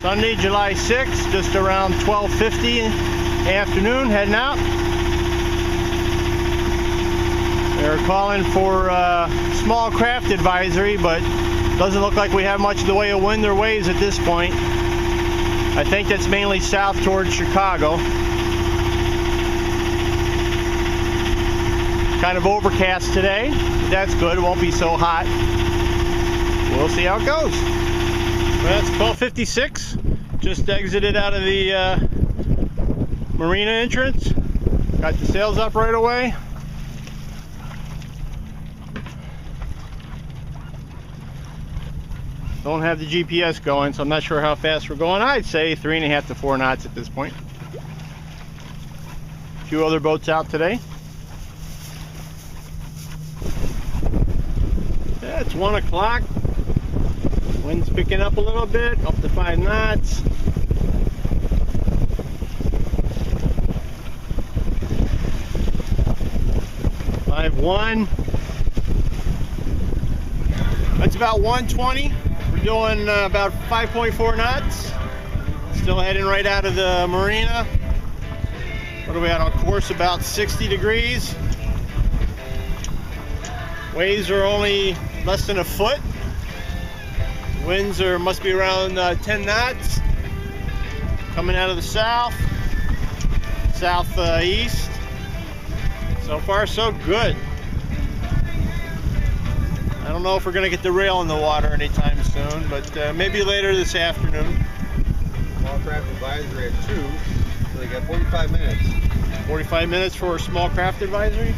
Sunday, July 6th, just around 12:50 afternoon, heading out. They're calling for small craft advisory, but doesn't look like we have much in the way of wind or waves at this point. I think that's mainly south towards Chicago. Kind of overcast today. That's good. It won't be so hot. We'll see how it goes. Well, that's 12:56. Just exited out of the marina entrance. Got the sails up right away. Don't have the GPS going, so I'm not sure how fast we're going. I'd say 3.5 to 4 knots at this point. A few other boats out today. Yeah, it's 1 o'clock. Wind's picking up a little bit, up to 5 knots. Five one. That's about 120. We're doing about 5.4 knots. Still heading right out of the marina. What are we at on course? About 60 degrees. Waves are only less than a foot. Winds must be around 10 knots. Coming out of the southeast. So far, so good. I don't know if we're going to get the rail in the water anytime soon, but maybe later this afternoon. Small craft advisory at 2, so they got 45 minutes. 45 minutes for a small craft advisory?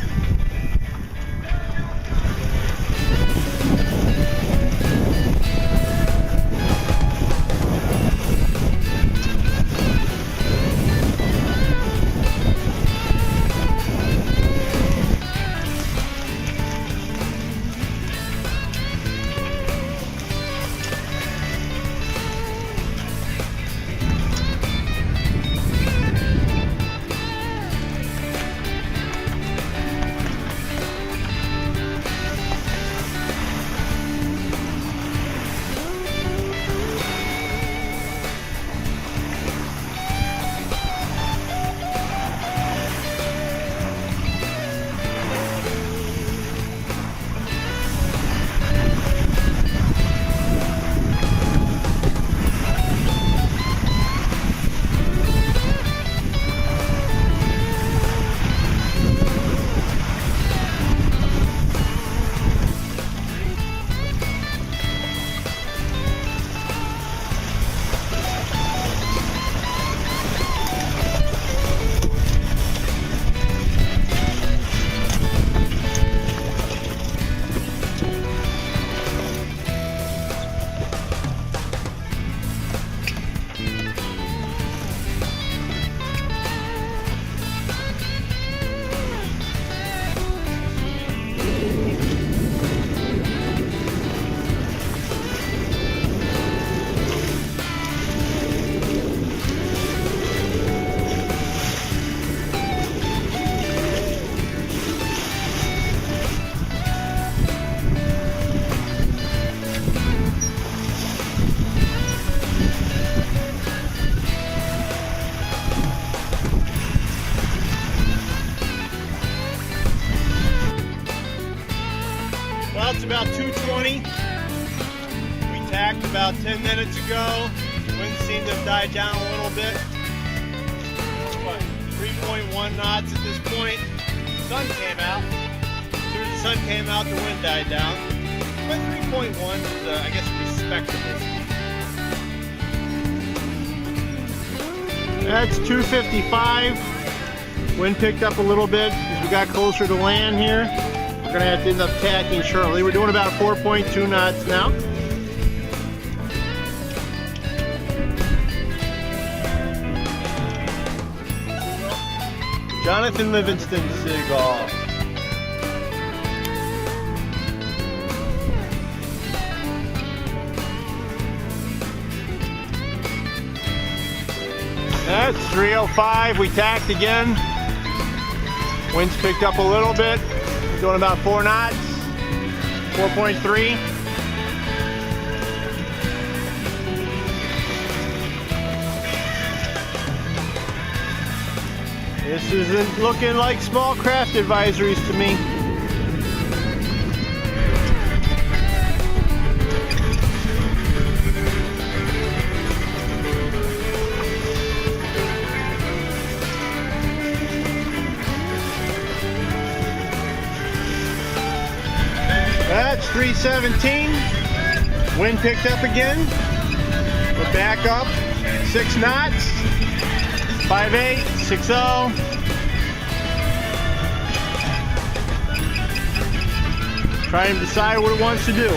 Well, it's about 2:20. We tacked about 10 minutes ago. Wind seemed to have died down a little bit. What, 3.1 knots at this point. Sun came out. As soon as the sun came out, the wind died down. But 3.1 is, I guess, respectable. That's 2:55. Wind picked up a little bit as we got closer to land here. We're going to have to end up tacking shortly. We're doing about 4.2 knots now. Jonathan Livingston Seagull. That's 3:05. We tacked again. Wind's picked up a little bit. We're doing about 4 knots. 4.3. This isn't looking like small craft advisories to me. That's 317. Wind picked up again. We're back up. 6 knots. 5/8, 6/0. Trying to decide what it wants to do.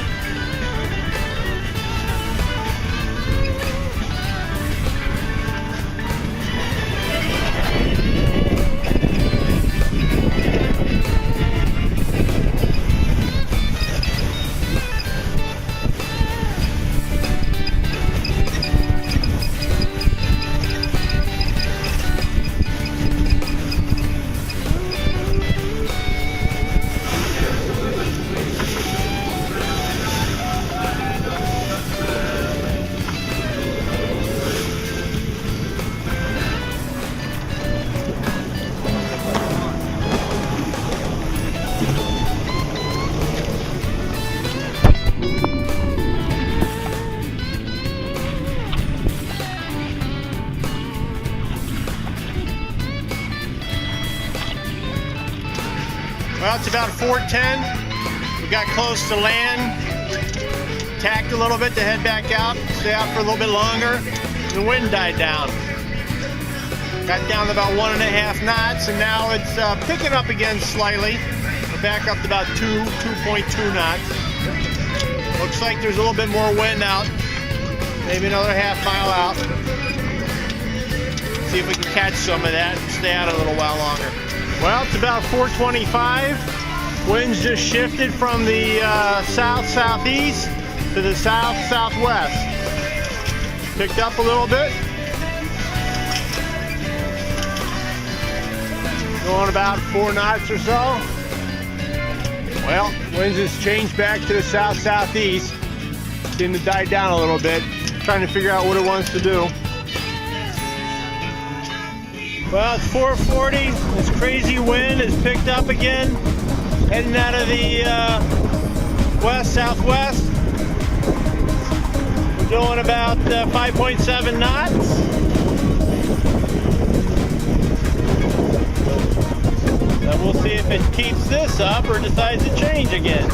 Well, it's about 4:10. We got close to land. Tacked a little bit to head back out. Stay out for a little bit longer. The wind died down. Got down to about 1.5 knots, and now it's picking up again slightly. We're back up to about 2.2 knots. Looks like there's a little bit more wind out. Maybe another half mile out. See if we can catch some of that and stay out a little while longer. Well, it's about 4:25. Winds just shifted from the south-southeast to the south-southwest. Picked up a little bit. Going about 4 knots or so. Well, winds just changed back to the south-southeast. Seemed to die down a little bit. Trying to figure out what it wants to do. Well, it's 4:40. This crazy wind has picked up again, heading out of the west-southwest. We're doing about 5.7 knots. And we'll see if it keeps this up or decides to change again.